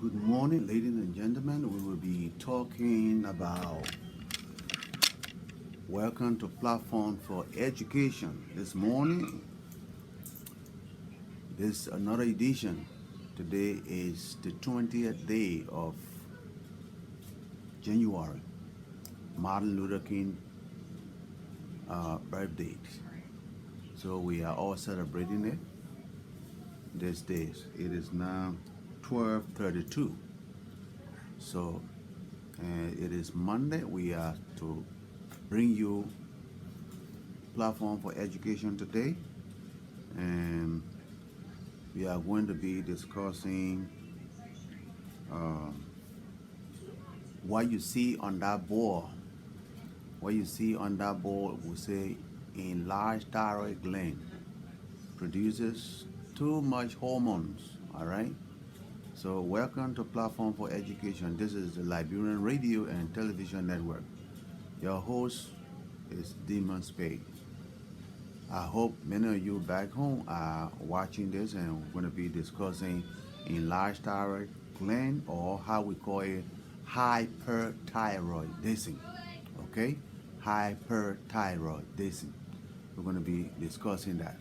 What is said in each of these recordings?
Good morning, ladies and gentlemen. We will be talking about welcome to platform for education this morning. This another edition. Today is the 20th day of January, Martin Luther King birthday. So we are all celebrating it these days. It is now 12:32. So it is Monday. We are to bring you platform for education today, and we are going to be discussing what you see on that board. What you see on that board will say enlarged thyroid gland produces too much hormones. All right. So welcome to Platform for Education. This is the Liberian Radio and Television Network. Your host is Demon Spade. I hope many of you back home are watching this, and we're going to be discussing enlarged thyroid gland, or how we call it hyperthyroidism. Okay? Hyperthyroidism. We're going to be discussing that.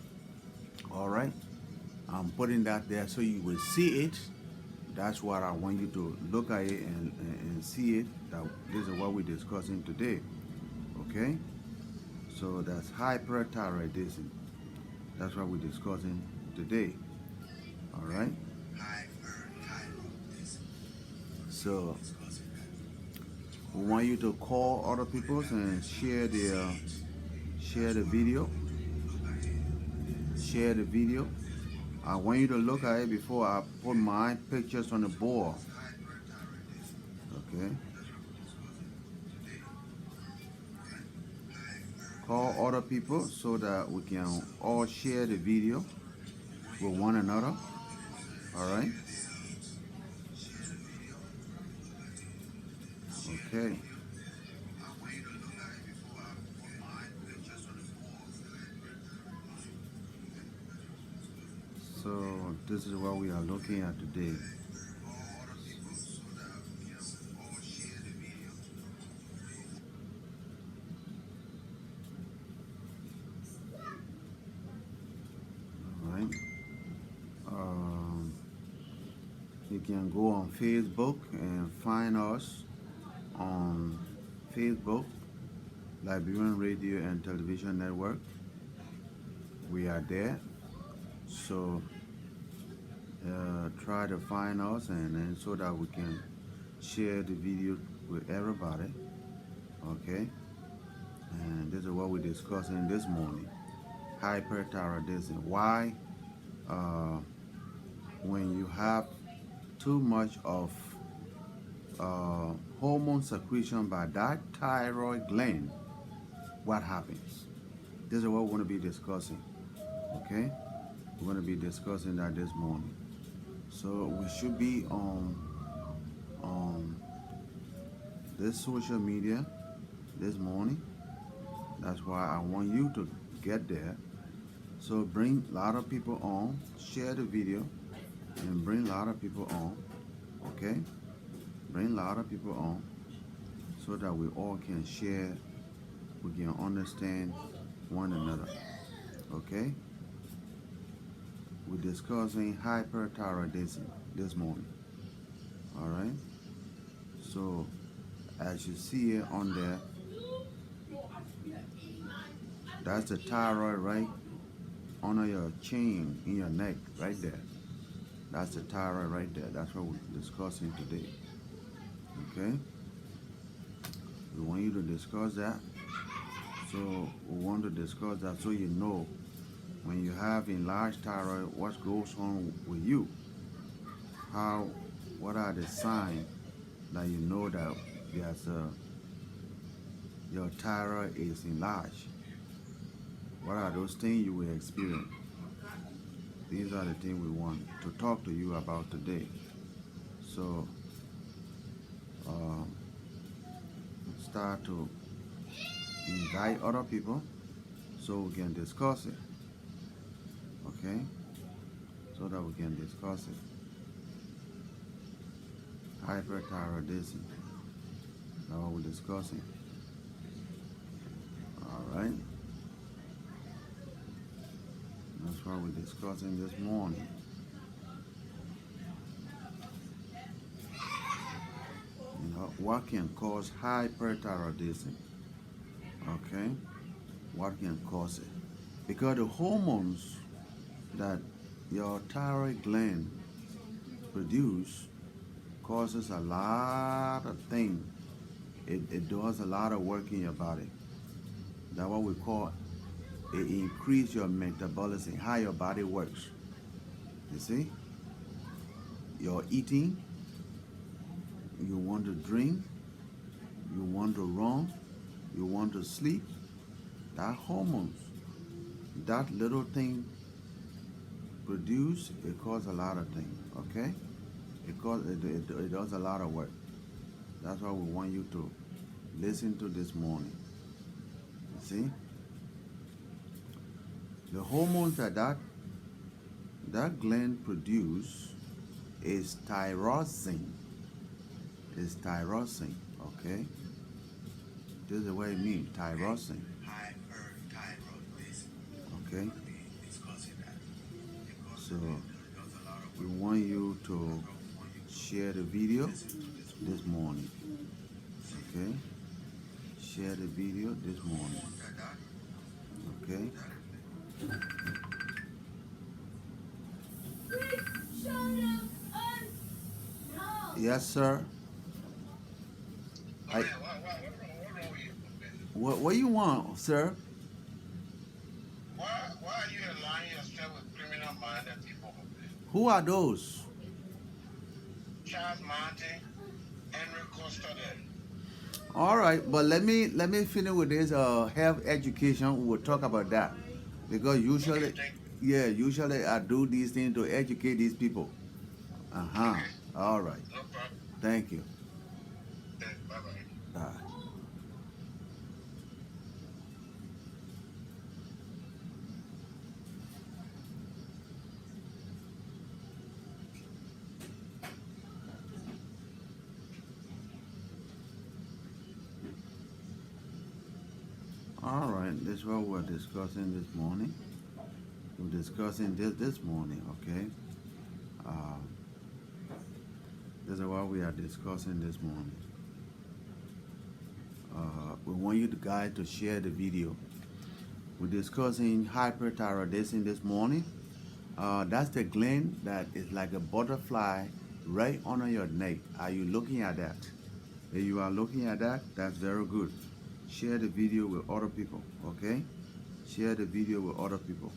All right? I'm putting that there so you will see it. That's what I want you to look at it and see it. That this is what we're discussing today. Okay? So that's hyperthyroidism. That's what we're discussing today. All right? So we want you to call other people and share the video. Share the video. I want you to look at it before I put my pictures on the board. Okay? Call other people so that we can all share the video with one another. All right? Okay. So this is what we are looking at today. All right. You can go on Facebook and find us on Facebook, Liberian Radio and Television Network. We are there. So try to find us, and so that we can share the video with everybody. Okay? And this is what we're discussing this morning. Hyperthyroidism. Why when you have too much of hormone secretion by that thyroid gland, what happens? This is what we're going to be discussing. Okay? We're going to be discussing that this morning. So we should be on this social media this morning. That's why I want you to get there. So bring a lot of people on, share the video, and bring a lot of people on. Okay? Bring a lot of people on so that we all can share, we can understand one another. Okay? We're discussing hyperthyroidism this morning. All right? So as you see it on there, that's the thyroid right under your chin, in your neck, right there. That's the thyroid right there. That's what we're discussing today. Okay? We want you to discuss that. So we want to discuss that so you know when you have enlarged thyroid, what goes on with you. What are the signs that you know that your thyroid is enlarged? What are those things you will experience? These are the things we want to talk to you about today. So start to invite other people so we can discuss it. Okay? So that we can discuss it. Hyperthyroidism. That's what we're discussing. All right. That's what we're discussing this morning. You know, what can cause hyperthyroidism? Okay. What can cause it? Because the hormones that your thyroid gland produce causes a lot of things. It does a lot of work in your body. That's what we call it increase your metabolism, how your body works. You see? Your eating, you want to drink, you want to run, you want to sleep. That hormones, that little thing produce, it causes a lot of things, okay? It does a lot of work. That's why we want you to listen to this morning. You see? The hormones that gland produce is tyrosine. Is tyrosine, okay? This is what it means, tyrosine. Okay? So we want you to share the video this morning. Okay? Share the video this morning. Okay? Yes, sir. What you want, sir? Why are you aligning yourself with criminal-minded people? Who are those? Charles Monty, Henry Costa. All right, but let me finish with this health education. We'll talk about that because usually, Okay, usually I do these things to educate these people. Uh-huh. okay, All right. no problem. Thank you. Bye-bye. Bye. All right, this is what we're discussing this morning. We're discussing this morning, okay? Uh, this is what we are discussing this morning. We want you guys to share the video. We're discussing hyperthyroidism this morning. That's the gland that is like a butterfly right under your neck. Are you looking at that? If you are looking at that, that's very good. Share the video with other people, okay? Share the video with other people.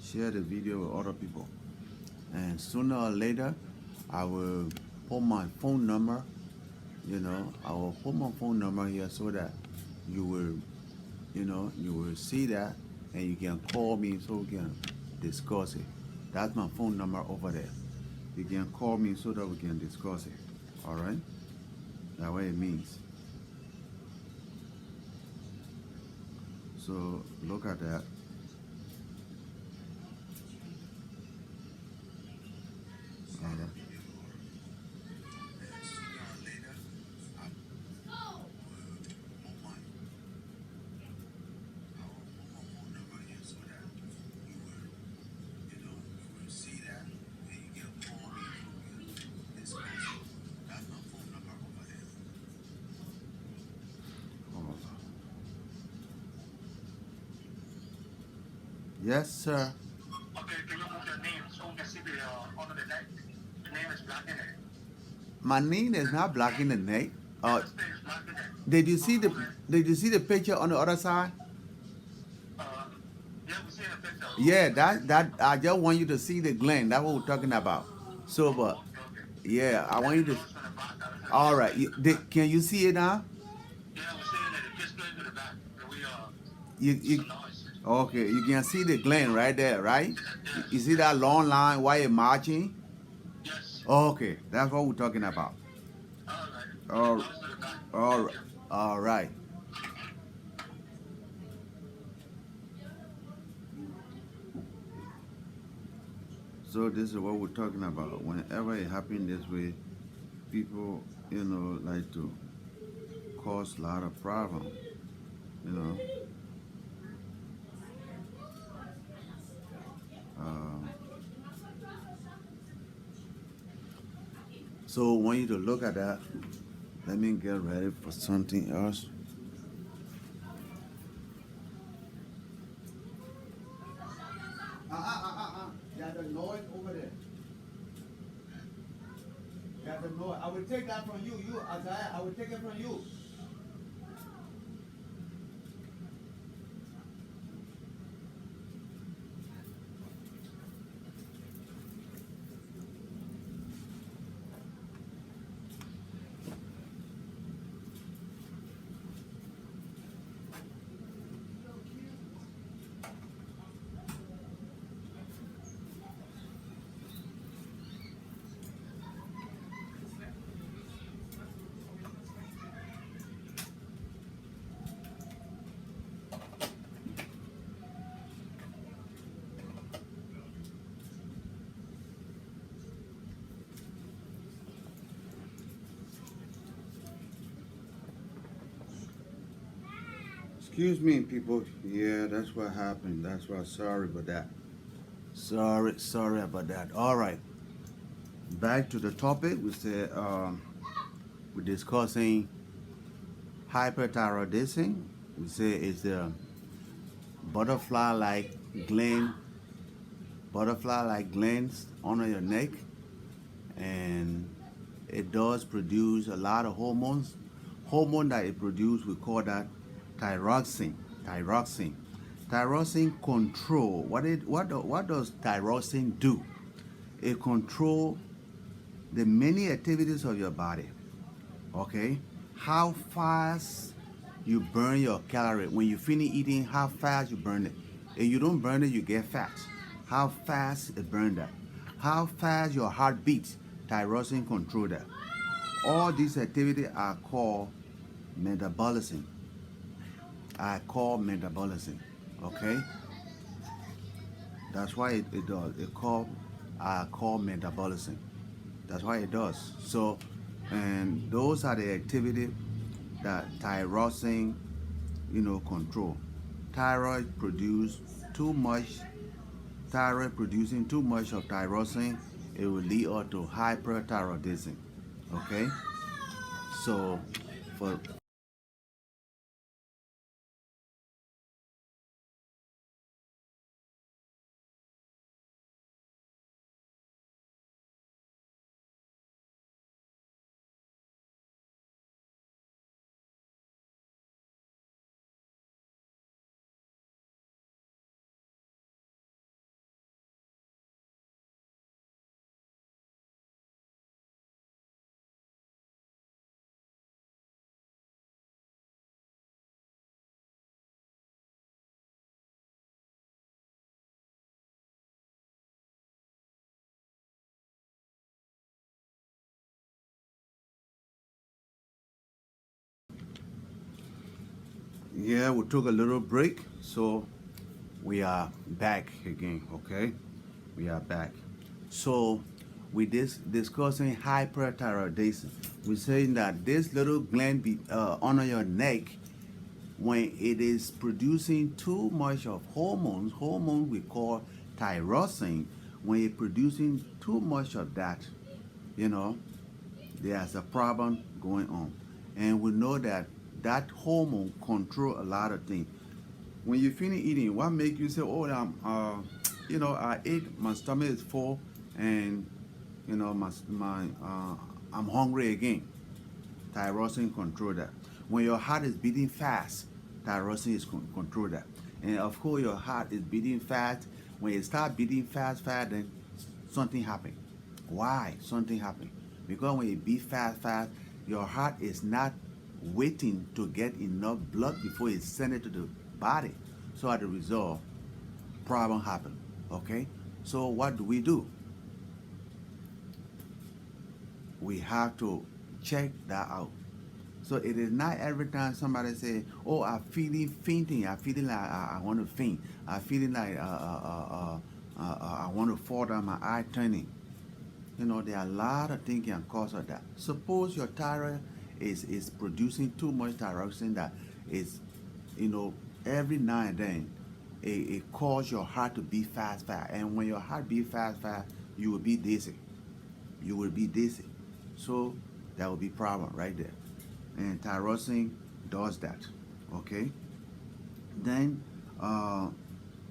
Share the video with other people. And sooner or later, I will put my phone number, I will put my phone number here so that you will, you will see that and you can call me so we can discuss it. That's my phone number over there. You can call me so that we can discuss it. All right? That's what it means. So look at that. All right. Yes, sir. Okay, can you move your name so we can see the under the neck? The name is black in it. My name is not blocking the neck. The space black in it. Did you see the Okay. Did you see the picture on the other side? Uh, yeah, we see the picture. Yeah, that I just want you to see the gland. That's what we're talking about. So, but Okay. yeah, I want you to. Noise from the back. All right, can you see it now? Yeah, we're seeing that it just goes to the back. And we You some noise. okay? You can see the gland right there, right? Yes. You see that long line while it's marching? Yes. Okay, that's what we're talking about. All right. All, Noise to the back. all Thank right, you. all right. So this is what we're talking about. Whenever it happens this way, people, like to cause a lot of problem. You know. Um, so I want you to look at that. Let me get ready for something else. There's a noise over there. There's a noise. I will take that from you. Isaiah, I will take it from you. Excuse me, people. Yeah, that's what happened. That's why. Sorry about that. Sorry about that. All right. Back to the topic. We said we're discussing hyperthyroidism. We say it's a butterfly-like gland, butterfly-like glands under your neck, and it does produce a lot of hormones. Hormone that it produces, we call that thyroxine. Thyroxine. Thyroxine control. What does thyroxine do? It control the many activities of your body. Okay, how fast you burn your calorie when you finish eating. How fast you burn it. If you don't burn it, you get fat. How fast it burn that. How fast your heart beats. Thyroxine control that. All these activities are called metabolism. I call metabolism. Okay, that's why it does. I call metabolism. That's why it does. So, and those are the activities that thyroxine, control. Thyroid produce too much. Thyroid producing too much of thyroxine, it will lead us to hyperthyroidism. Okay, so for yeah, we took a little break, so we are back again. Okay, we are back. So we discussing hyperthyroidism. We're saying that this little gland under your neck, when it is producing too much of hormones we call thyroxine, when it's producing too much of that, you know, there's a problem going on. And we know that that hormone control a lot of things. When you finish eating, what make you say, "Oh, I ate, my stomach is full, and I'm hungry again." Thyroxine control that. When your heart is beating fast, thyroxine is control that. And of course, your heart is beating fast. When it start beating fast, then something happen. Why? Something happen. Because when it beat fast, your heart is not waiting to get enough blood before it send it to the body. So as a result, problem happen. Okay? So what do? We have to check that out. So it is not every time somebody say, "Oh, I'm feeling fainting. I'm feeling like I want to faint. I'm feeling like I want to fall down, my eye turning. You know, there are a lot of things can cause of that. Suppose your thyroid is producing too much thyroxine that is, you know, every now and then it cause your heart to beat fast, fast. And when your heart beat fast, fast, you will be dizzy. You will be dizzy. So that will be problem right there. And thyroxine does that. Okay. Then uh,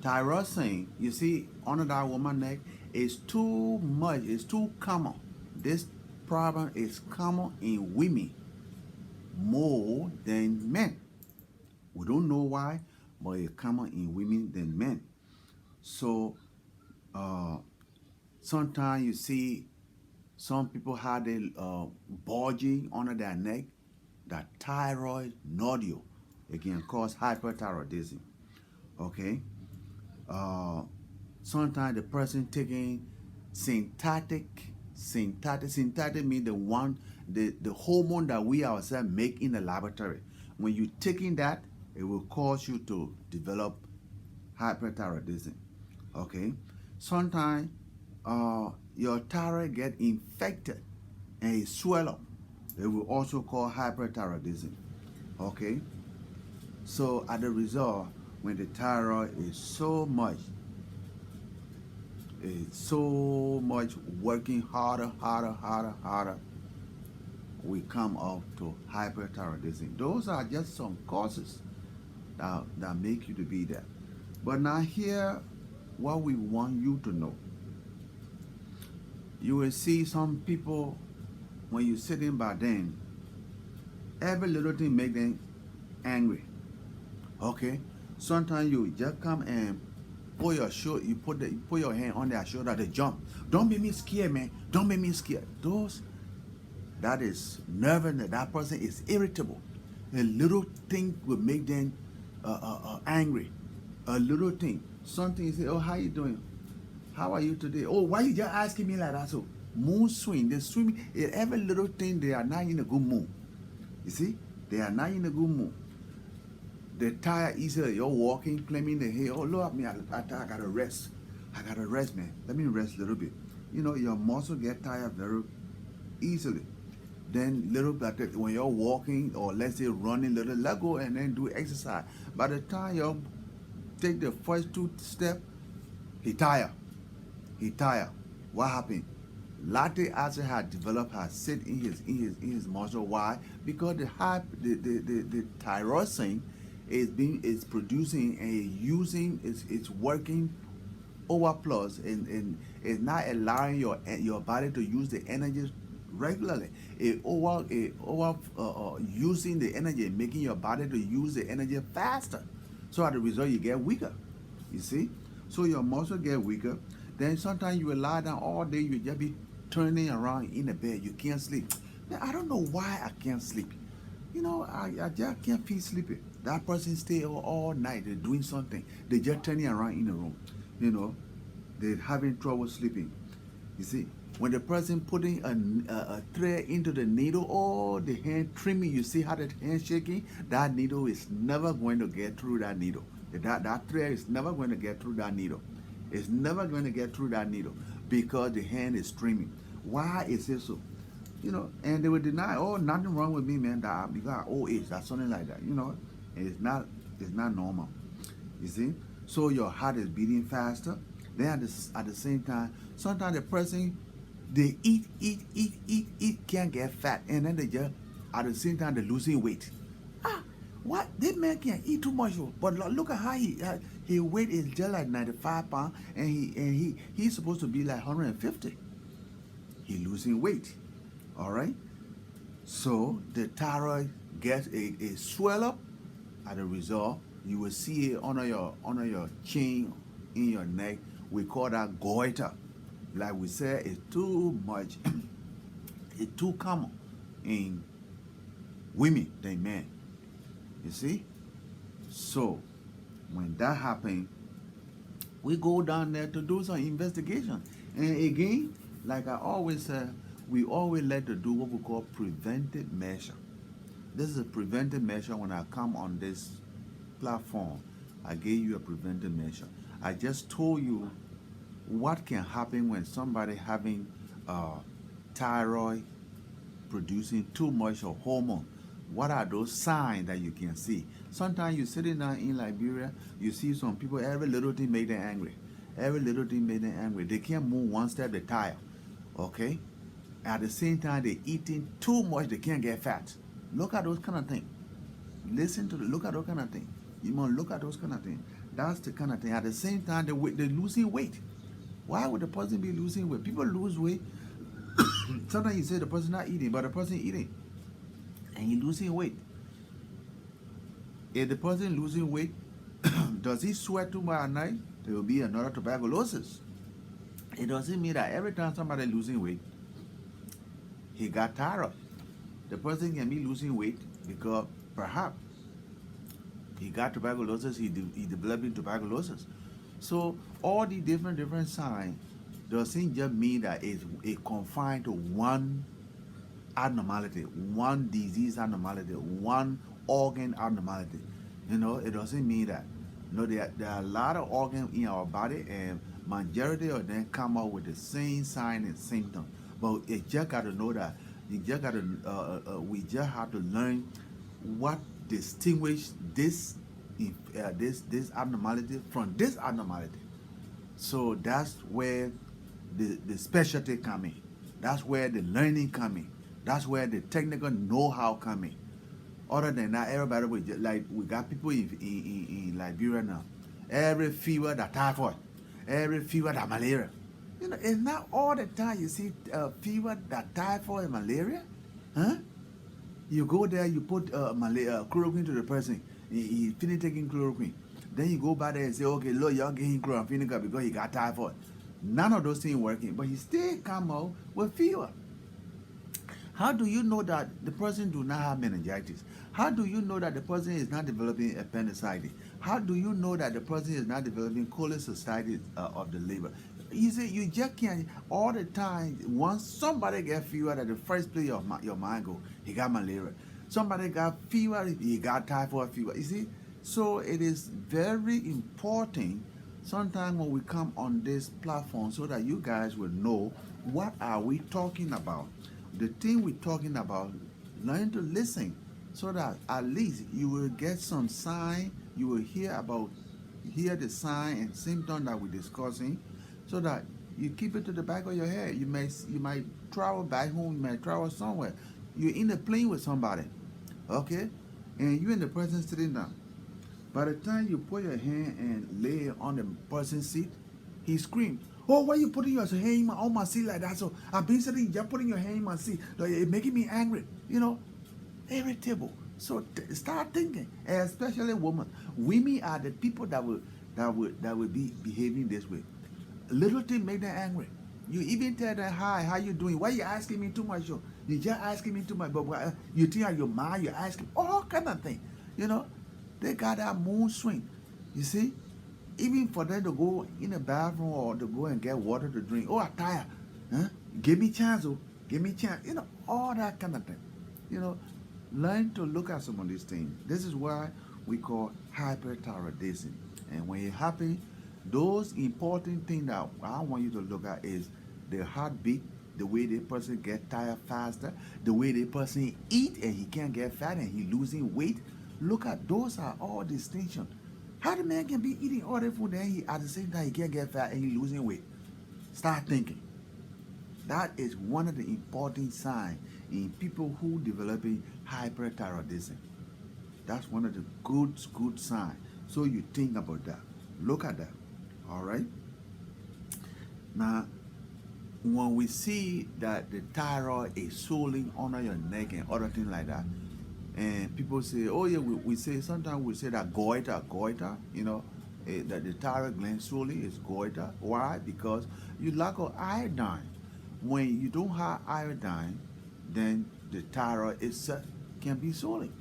thyroxine, you see, under that woman neck is too much. It's too common. This problem is common in women more than men. We don't know why, but it's common in women than men. So uh, sometimes you see some people have the bulging under their neck, that thyroid nodule. It can cause hyperthyroidism. Okay. Uh, Sometimes the person taking synthetic synthetic means the hormone that we ourselves make in the laboratory. When you taking that, it will cause you to develop hyperthyroidism. Okay. Sometimes your thyroid get infected and it swell up. It will also cause hyperthyroidism. Okay. So as a result, when the thyroid is so much working harder, we come up to hyperthyroidism. Those are just some causes that make you to be there. But now here, what we want you to know. You will see some people, when you sitting by them, every little thing make them angry. Okay? Sometimes you just come and put your shoulder, you put your hand on their shoulder, they jump. Don't make me scared, man. Don't make me scared. That is nervous. That person is irritable. A little thing will make them angry. A little thing. Something you say, oh, how you doing? How are you today? Oh, why you just asking me like that? So mood swing. They swim. Every little thing, they are not in a good mood. You see? They are not in a good mood. They're tired easily. You're walking, claiming the hey, oh look at me, I gotta rest. I gotta rest, man. Let me rest a little bit. You know, your muscle get tired very easily. Then little bit when you're walking or let's say running, little let go and then do exercise. By the time you take the first two steps, he tired. He tired. What happened? Lactic acid had developed, has sit in his muscle. Why? Because the thyroxine is producing and using it's working overplus and is not allowing your body to use the energy regularly. It over using the energy, making your body to use the energy faster. So as a result, you get weaker. You see, so your muscle get weaker. Then sometimes you will lie down all day. You just be turning around in the bed. You can't sleep. Man, I don't know why I can't sleep. You know, I just can't feel sleepy. That person stay all night. They're doing something. They just turning around in the room. You know, they're having trouble sleeping. You see, when the person putting a thread into the needle, oh, the hand trimming, you see how the hand shaking? That needle is never going to get through that needle. That thread is never going to get through that needle. It's never going to get through that needle because the hand is streaming. Why is it so? You know, and they would deny, oh, nothing wrong with me, man. That because I old age, that's something like that. You know, it's not normal. You see, so your heart is beating faster. Then at the same time, sometimes the person they eat, can't get fat, and then they just at the same time they're losing weight. Ah, what? This man can eat too much, oh, but look at how his weight is just like 95 pounds, and he's supposed to be like 150. He losing weight. All right. So the thyroid gets a swell up. As a result, you will see it under your chin, in your neck. We call that goiter. Like we said, it's too much. It's too common in women than men. You see? So when that happens, we go down there to do some investigation. And again, like I always say, we always like to do what we call preventive measure. This is a preventive measure. When I come on this platform, I gave you a preventive measure. I just told you what can happen when somebody having thyroid producing too much of hormone. What are those signs that you can see? Sometimes you sitting down in Liberia, you see some people, every little thing make them angry. Every little thing make them angry. They can't move one step, they tire. Okay? At the same time, they eating too much, they can't get fat. Look at those kind of things. Listen to look at those kind of things. You must look at those kind of things. That's the kind of thing. At the same time, they're losing weight. Why would the person be losing weight? People lose weight. Sometimes you say the person not eating, but the person eating and he losing weight. If the person losing weight, does he sweat too much at night? There will be another tuberculosis. It doesn't mean that every time somebody losing weight, he got thyroid. The person can be losing weight because perhaps he got tuberculosis, he developing tuberculosis. So all the different signs doesn't just mean that it's confined to one abnormality, one disease abnormality, one organ abnormality. You know, it doesn't mean that. You know, there are a lot of organs in our body, and majority of them come out with the same sign and symptom. But you just got to know that. You just got to. We just have to learn what distinguish this abnormality from this abnormality. So that's where the specialty come in. That's where the learning come in. That's where the technical know-how come in. Other than that, everybody will just, like we got people in Liberia now. Every fever that typhoid, every fever that malaria. You know, it's not all the time you see fever that typhoid and malaria. Huh? You go there, you put chloroquine to the person. He finish taking chloroquine. Then you go back there and say, okay, look, y'all give him chloramphenicol because he got typhoid. None of those things working, but he still come out with fever. How do you know that the person do not have meningitis? How do you know that the person is not developing appendicitis? How do you know that the person is not developing cholecystitis of the liver? You see, you just can't all the time. Once somebody get fever, that the first place your mind go, he got malaria. Somebody got fever, he got typhoid fever. You see, so it is very important sometimes when we come on this platform so that you guys will know what are we talking about. The thing we're talking about, learn to listen so that at least you will get some sign, you will hear the sign and symptom that we're discussing so that you keep it to the back of your head. You might travel back home, you might travel somewhere. You're in the plane with somebody, okay? And you and the person sitting down. By the time you put your hand and lay it on the person's seat, he screamed, oh, why you putting your hand on my seat like that? So I've been sitting, just putting your hand in my seat. Like, it making me angry, you know, irritable. So start thinking, and especially women. Women are the people that will be behaving this way. Little thing make them angry. You even tell them, hi, how you doing? Why you asking me too much? You just asking me too much. But you think of your mind, you're asking all kind of things. You know, they got that mood swing. You see? Even for them to go in the bathroom or to go and get water to drink. Oh, I'm tired. Huh? Give me chance, oh. Give me chance. You know, all that kind of thing. You know, learn to look at some of these things. This is why we call hyperthyroidism. And when it happens, those important things that I want you to look at is the heartbeat, the way the person get tired faster, the way the person eat and he can't get fat and he losing weight. Look at those are all distinctions. How the man can be eating all the food and he at the same time he can't get fat and he losing weight? Start thinking. That is one of the important signs in people who developing hyperthyroidism. That's one of the good signs. So you think about that. Look at that. All right. Now, when we see that the thyroid is swelling under your neck and other things like that, and people say, oh yeah, we say, sometimes we say that goiter, you know, that the thyroid gland swelling is goiter. Why? Because you lack of iodine. When you don't have iodine, then the thyroid itself can be swelling.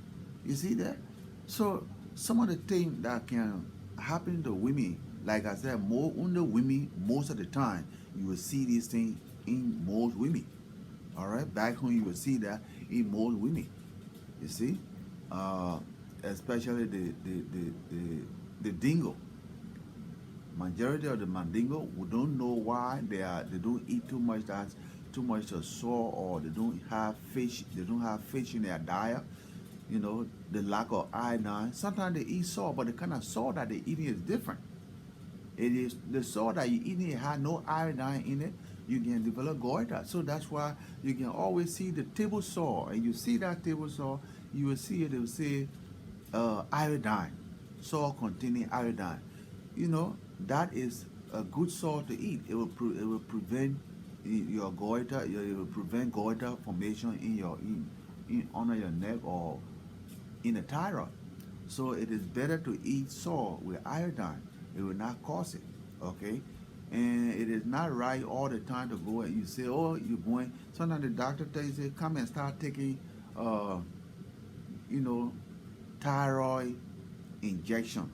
You see that? So some of the things that can happen to women, like I said, more under women, most of the time, you will see these things in most women. All right, back home you will see that in most women. You see, especially the dingo. Majority of the Mandingo, we don't know why they don't eat too much. That's too much of salt, or they don't have fish. They don't have fish in their diet. You know, the lack of iodine. Sometimes they eat salt, but the kind of salt that they eating is different. It is the salt that you eating, it has no iodine in it. You can develop goiter. So that's why you can always see the table salt, and you see that table salt, you will see it. They will say iodine, salt containing iodine. You know, that is a good salt to eat. It will prevent your goiter. It will prevent goiter formation in your under your neck or in the thyroid. So it is better to eat salt with iodine. It will not cause it. Okay? And it is not right all the time to go and you say, oh, you're going. Sometimes the doctor tells you, come and start taking, you know, thyroid injection.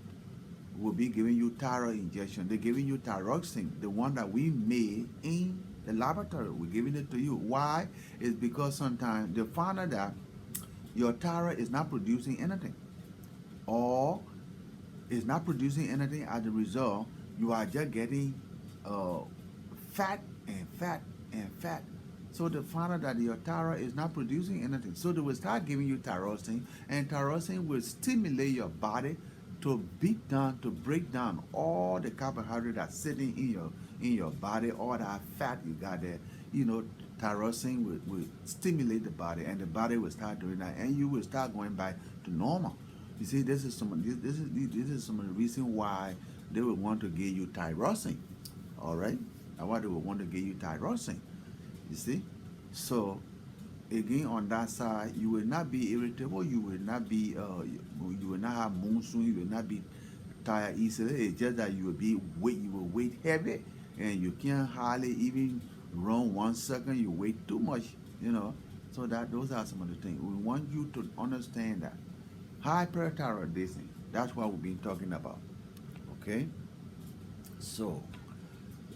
Will be giving you thyroid injection. They're giving you thyroxine, the one that we made in the laboratory. We're giving it to you. Why? It's because sometimes they found out that your thyroid is not producing anything, or is not producing anything. As a result, you are just getting uh, fat and fat and fat. So they found out that your thyroid is not producing anything. So they will start giving you thyroxine, and thyroxine will stimulate your body to beat down, to break down all the carbohydrate that's sitting in your body, all that fat you got there. You know, thyroxine will stimulate the body, and the body will start doing that, and you will start going back to normal. You see, this is some of the reason why they will want to give you thyroxine. All right, and why they will want to give you thyroxine. You see, so again on that side, you will not be irritable. You will not be you will not have mood swing. You will not be tired easily. It's just that you will be weight. You will weight heavy, and you can't hardly even run 1 second. You weight too much. You know, so that those are some of the things we want you to understand that hyperthyroidism. That's what we've been talking about. Okay, so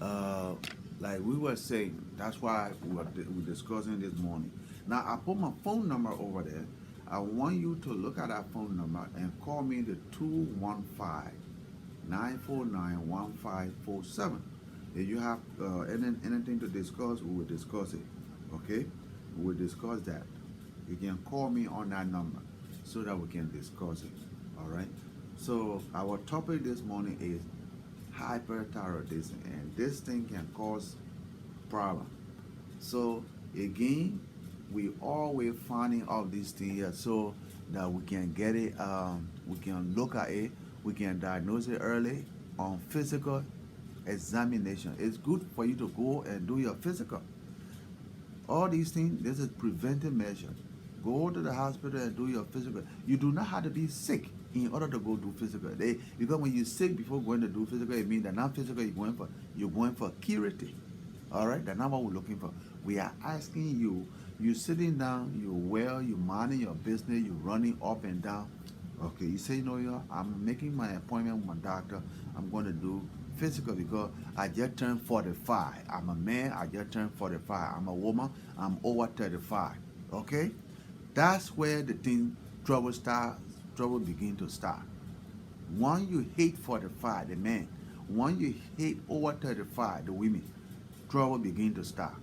uh, like we were saying, that's why we're discussing this morning. Now I put my phone number over there. I want you to look at that phone number and call me the 215-949-1547. If you have anything to discuss, we will discuss it. Okay, we will discuss that. You can call me on that number so that we can discuss it. All right. So our topic this morning is hyperthyroidism, and this thing can cause problem. So again, we always finding out these things here so that we can get it. We can look at it. We can diagnose it early on physical examination. It's good for you to go and do your physical. All these things, this is preventive measure. Go to the hospital and do your physical. You do not have to be sick in order to go do physical. Because when you're sick before going to do physical, it means that not physical you're going for curative. All right, that's not what we're looking for. We are asking you. You're sitting down. You're well. You're minding your business. You're running up and down. Okay, you say, I'm making my appointment with my doctor. I'm going to do physical because I just turned 45. I'm a man. I just turned 45. I'm a woman. I'm over 35. Okay, that's where the thing trouble begin to start. One you hate 45, the man. One you hate over 35, the women. Trouble begin to start.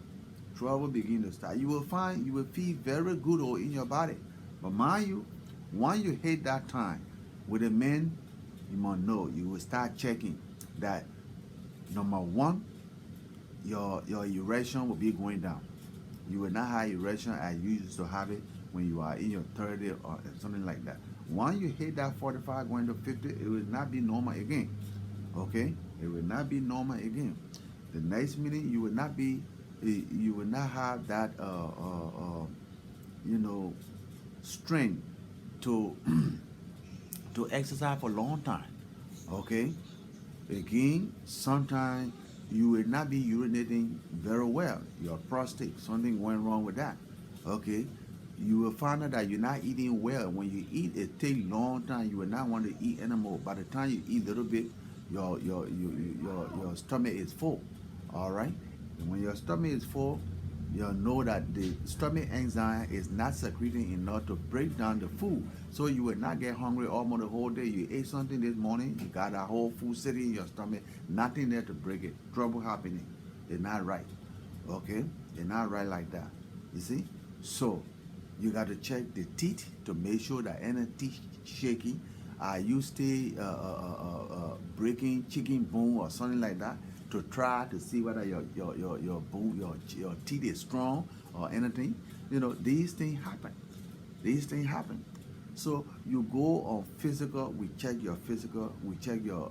Trouble begin to start. You will feel very good in your body. But mind you, when you hit that time with the men, you must know, you will start checking that number one, your erection will be going down. You will not have erection as you used to have it when you are in your 30 or something like that. Once you hit that 45 going to 50, it will not be normal again. Okay? It will not be normal again. The next minute you will not be, you will not have that, strength to to exercise for a long time. Okay? Again, sometimes you will not be urinating very well. Your prostate, something went wrong with that. Okay? You will find out that you're not eating well. When you eat, it takes a long time. You will not want to eat anymore. By the time you eat a little bit, your stomach is full. All right? And when your stomach is full, you'll know that the stomach enzyme is not secreting enough to break down the food. So you will not get hungry almost the whole day. You ate something this morning, you got that whole food sitting in your stomach, nothing there to break it. Trouble happening. It's not right. Okay? It's not right like that. You see? So you got to check the teeth to make sure that any teeth shaking. You stay breaking chicken bone or something like that to try to see whether your bone, your teeth is strong or anything. You know, these things happen. These things happen. So you go on physical, we check your physical, we check your,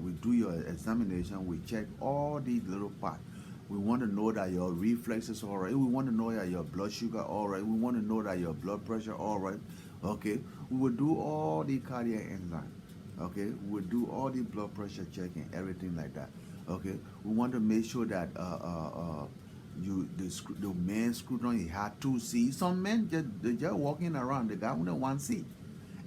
we do your examination, we check all these little parts. We want to know that your reflexes all right. We want to know that your blood sugar all right. We want to know that your blood pressure all right. Okay. We will do all the cardiac enzyme. Okay. We will do all the blood pressure checking, everything like that. Okay. We want to make sure that the man screwed he had 2 C. Some men just walking around, they got only 1 C.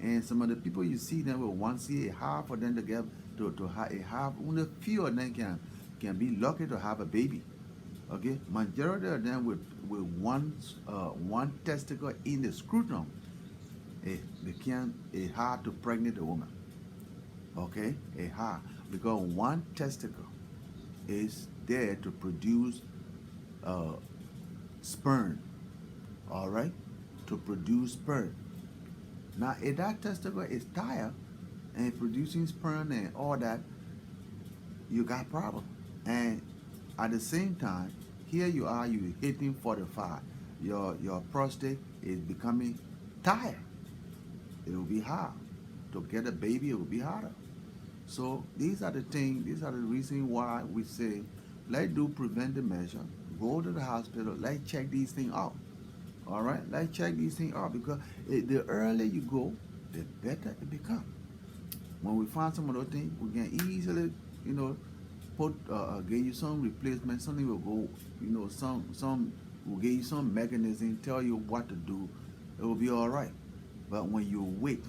And some of the people you see them with 1 C, it's hard for them to get to have a half. Only few of them can be lucky to have a baby. Okay, majority of them with one testicle in the scrotum, they can't. It's hard to pregnant a woman. Okay, it's hard because one testicle is there to produce uh, sperm. All right, to produce sperm. Now, if that testicle is tired and producing sperm and all that, you got problem. And at the same time, here you are, you hitting 45. Your prostate is becoming tired. It will be hard. To get a baby, it will be harder. So these are the things, these are the reasons why we say, let's do preventive measure. Go to the hospital, let's check these things out. All right, let's check these things out because the earlier you go, the better it becomes. When we find some of those things, we can easily, you know, give you some replacement. Something will go, you know, some will give you some mechanism, tell you what to do. It will be all right. But when you wait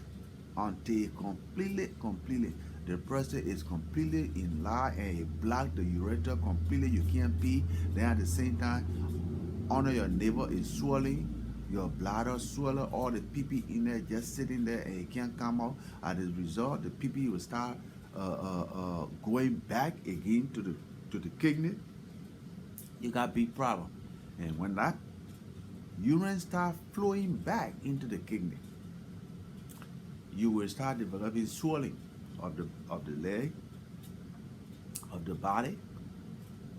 until completely, the prostate is completely enlarged and it block the urethra completely, you can't pee. Then at the same time, under your navel is swelling, your bladder swelling, all the pee in there just sitting there and it can't come out. As a result, the pee will start going back again to the kidney. You got big problem. And when that urine start flowing back into the kidney, you will start developing swelling of the leg, of the body.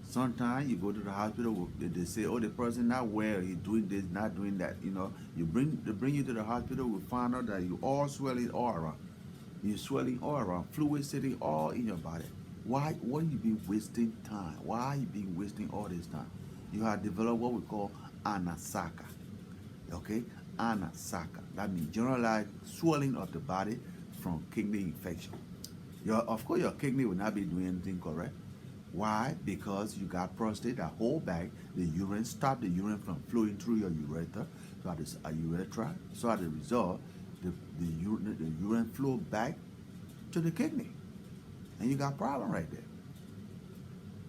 Sometimes you go to the hospital, they say, oh, the person not well, he's doing this, not doing that. You know, they bring you to the hospital, we find out that you all swelling all around. You're swelling all around, fluid sitting all in your body. Why you been wasting time? Why you been wasting all this time? You have developed what we call anasaka. Okay? Anasaka. That means generalized swelling of the body from kidney infection. Of course, your kidney will not be doing anything correct. Why? Because you got prostate that hold back the urine, stop the urine from flowing through your urethra, So as a result, the urine flow back to the kidney, and you got problem right there.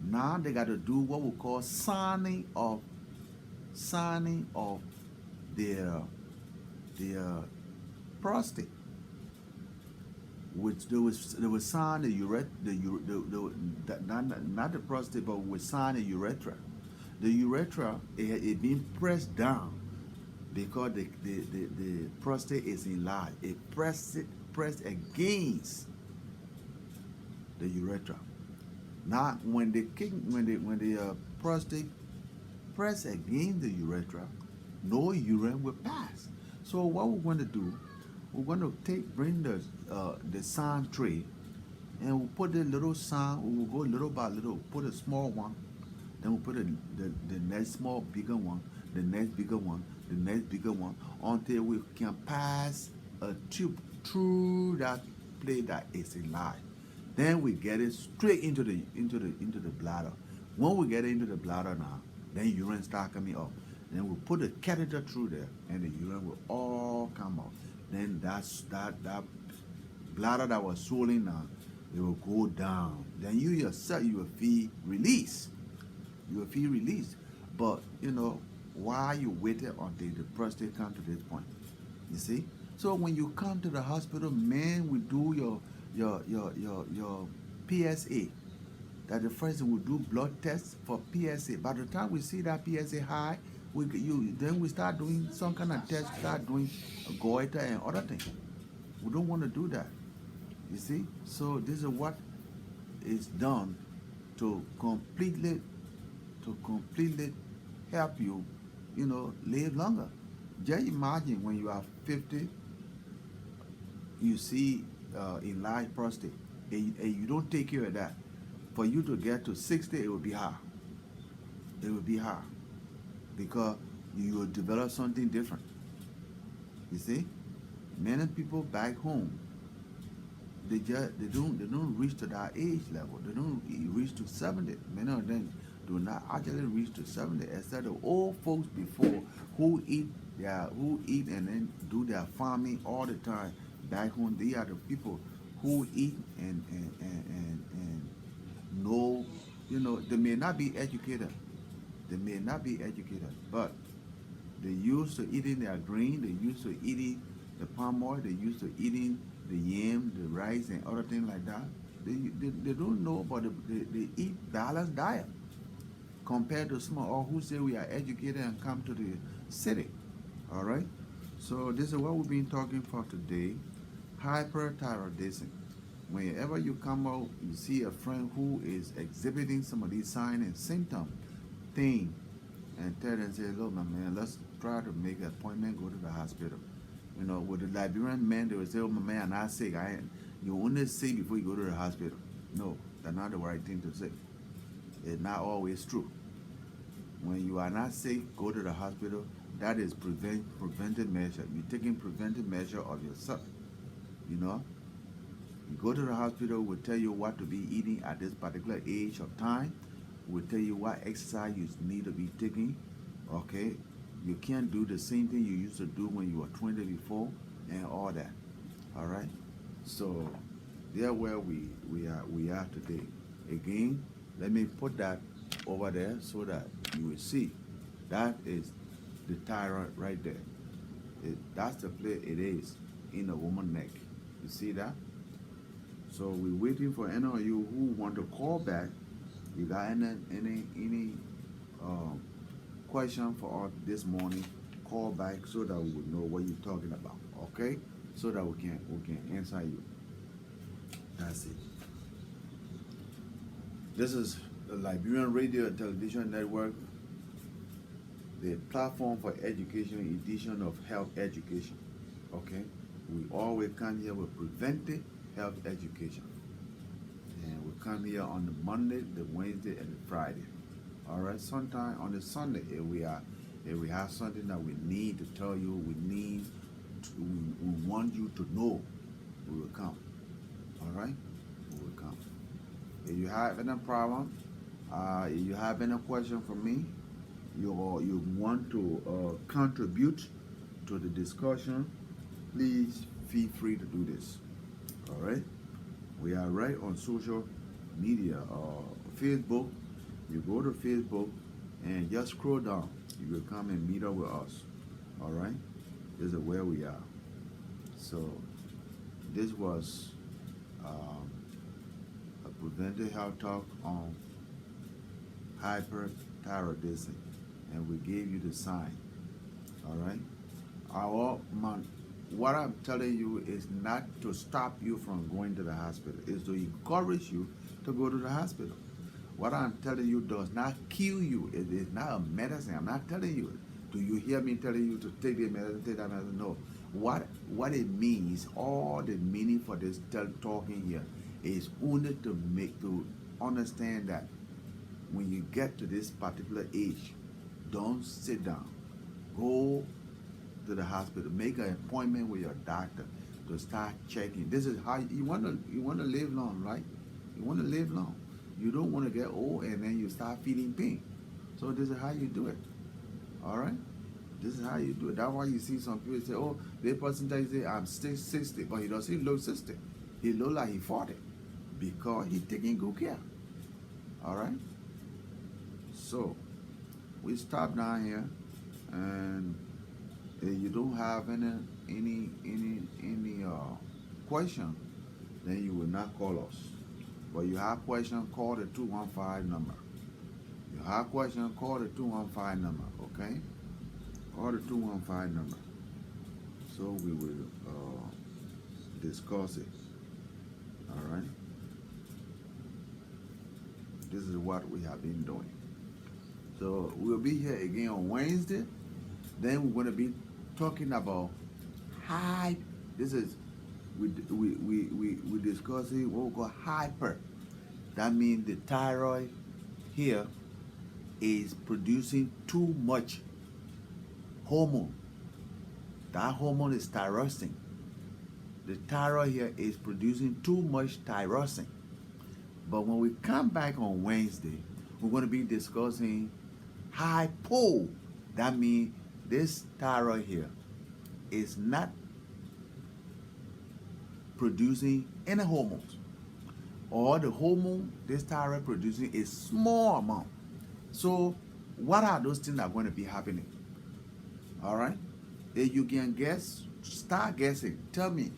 Now they got to do what we call signing of their prostate, which they would sign the urethra, not the prostate, but would sign the urethra. The urethra it being pressed down because the prostate is enlarged. It pressed against the urethra. Now, when the prostate press against the urethra, no urine will pass. So what we're going to do, we're going to bring the sand tray, and we'll put the little sand. We will go little by little. Put a small one, then we'll put the next small bigger one, the next bigger one, the next bigger one, until we can pass a tube through that plate that is enlarged. Then we get it straight into the bladder. When we get it into the bladder now, then urine start coming up. Then we put a catheter through there, and the urine will all come out. Then that bladder that was swollen now, it will go down. Then you yourself, you will feel released. You will feel released. But you know, why you waited until the prostate come to this point? You see? So when you come to the hospital, man will do your PSA. That the first thing we do blood tests for PSA. By the time we see that PSA high, then we start doing some kind of test, start doing goiter and other things. We don't want to do that. You see? So this is what is done to completely help you, live longer. Just imagine when you are 50, you see enlarged prostate, and you don't take care of that. For you to get to 60, it will be hard. It will be hard because you will develop something different. You see, many people back home, they don't reach to that age level. They don't reach to 70. Many of them do not actually reach to 70, except the old folks before who eat and then do their farming all the time back home. They are the people who eat and know, they may not be educated. They may not be educated, but they used to eating their grain. They used to eating the palm oil. They used to eating the yam, the rice, and other things like that. They don't know, but they eat balanced diet compared to some or who say we are educated and come to the city. All right. So this is what we've been talking for today. Hyperthyroidism. Whenever you come out, you see a friend who is exhibiting some of these signs and symptoms, thing, and tell them, say, look, my man, let's try to make an appointment, go to the hospital. With the Liberian men, they would say, oh, my man, I'm not sick. You only sick before you go to the hospital. No, that's not the right thing to say. It's not always true. When you are not sick, go to the hospital. That is preventive measure. You're taking preventive measure of yourself. You know, you go to the hospital, we'll tell you what to be eating at this particular age of time. We'll tell you what exercise you need to be taking. Okay, you can't do the same thing you used to do when you were 20 before and all that. All right. So there where we are today. Again, let me put that over there so that you will see. That is the thyroid right there. That's the place it is in a woman's neck. You see that? So we're waiting for any of you who want to call back. You got any question for us this morning? Call back so that we will know what you're talking about. Okay? So that we can answer you. That's it. This is the Liberian Radio and Television Network, the platform for education edition of health education. Okay? We always come here with preventive health education. And we come here on the Monday, the Wednesday, and the Friday. All right? Sometime on the Sunday, if we have something that we need to tell you, we want you to know, we will come. All right? We will come. If you have any problem, if you have any question for me, you want to contribute to the discussion, please feel free to do this. All right? We are right on social media, Facebook. You go to Facebook and just scroll down. You will come and meet up with us. All right? This is where we are. So this was a preventive health talk on hyperthyroidism, and we gave you the sign. All right? What I'm telling you is not to stop you from going to the hospital. It's to encourage you to go to the hospital. What I'm telling you does not kill you. It is not a medicine. I'm not telling you. Do you hear me telling you to take the medicine, take that medicine? No. What it means, all the meaning for this talking here is only to understand that when you get to this particular age, don't sit down. Go to the hospital. Make an appointment with your doctor to start checking. This is how you want to live long, right? You want to live long. You don't want to get old and then you start feeling pain. So this is how you do it. All right? This is how you do it. That's why you see some people say, oh, this person say I'm still 60, but he doesn't look 60. He look like he's 40 because he's taking good care. All right? So we stop down here, and if you don't have any question, then you will not call us. But you have question, call the 215 number. You have question, call the 215 number. Okay, call the 215 number. So we will discuss it. All right. This is what we have been doing. So we'll be here again on Wednesday. Then we're going to be talking about high. This is we discussing what we call hyper. That means the thyroid here is producing too much hormone. That hormone is thyroxine. The thyroid here is producing too much thyroxine. But when we come back on Wednesday, we're going to be discussing hypo. That means this thyroid here is not producing any hormones. Or the hormone this thyroid producing is small amount. So what are those things that are going to be happening? All right. If you can guess, start guessing. Tell me,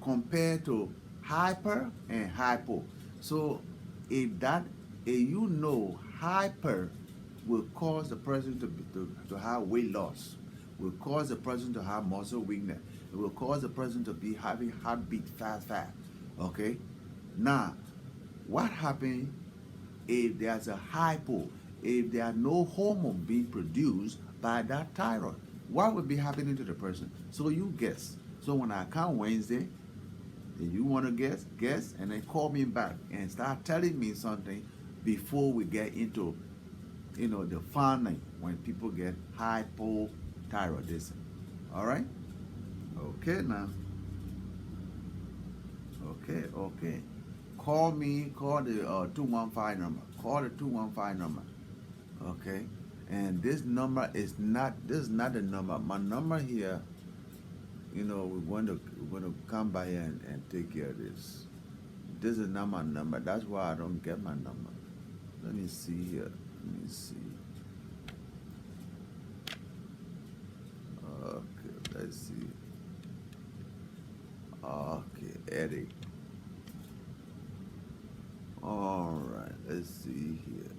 compare to hyper and hypo. So if you know hyper will cause the person to have weight loss, will cause the person to have muscle weakness, it will cause the person to be having heartbeat fast. Okay. Now, what happens if there's a hypo? If there are no hormone being produced by that thyroid, what would be happening to the person? So you guess. So when I come Wednesday, if you want to guess, and then call me back and start telling me something before we get into, the fun night when people get hypothyroidism. All right? Okay now. Okay. Call the 215 number. Call the 215 number. Okay? And this number is not the number. My number here, we're going to come by here and take care of this. This is not my number. That's why I don't get my number. Let me see here. Let me see. Okay, let's see. Okay, Eddie. All right, let's see here.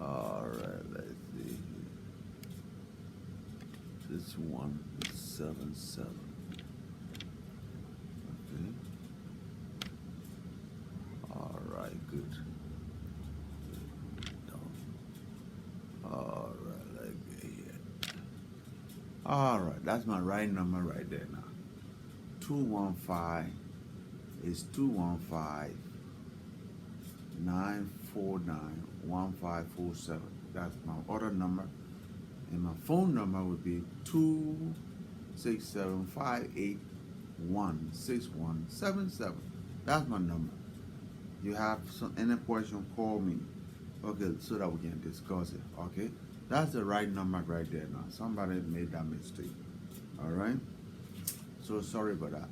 All right, let's see here. This one is 77. Okay. All right, good. All right, let's get here. All right, that's my right number right there now. 215 is 215 949 1547. That's my other number. And my phone number would be 267-581-6177. That's my number. You have any question, call me. Okay, so that we can discuss it. Okay? That's the right number right there now. Somebody made that mistake. Alright? So sorry about that.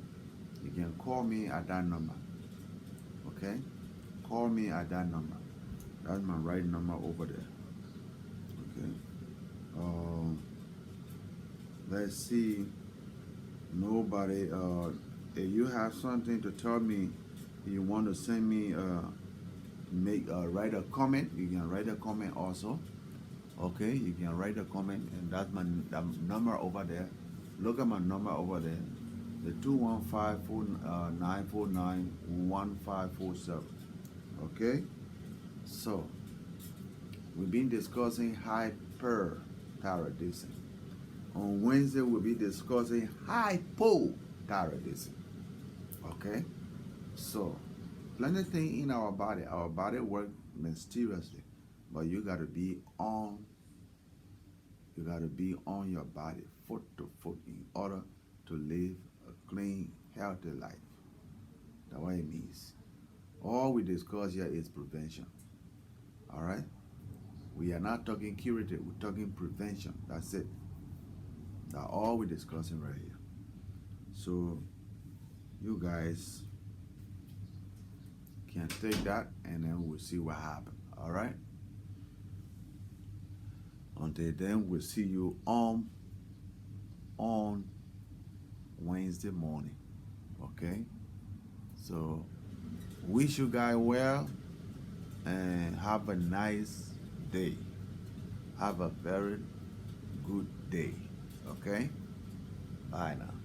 You can call me at that number. Okay? Call me at that number. That's my right number over there. Okay. Let's see. Nobody. If you have something to tell me, you want to send me, write a comment. You can write a comment also. Okay, you can write a comment, and that's my number over there. Look at my number over there. The 215-949-1547. Okay. So, we've been discussing hyperthyroidism. On Wednesday, we'll be discussing hypothyroidism. Okay? So, plenty of things in our body. Our body works mysteriously. But you gotta be on your body, foot to foot, in order to live a clean, healthy life. That's what it means. All we discuss here is prevention. All right? We are not talking curative, we're talking prevention. That's it. That's all we're discussing right here. So, you guys can take that and then we'll see what happens. All right. Until then, we'll see you on Wednesday morning. Okay. So wish you guys well and have a nice day. Have a very good day. Okay. Bye now.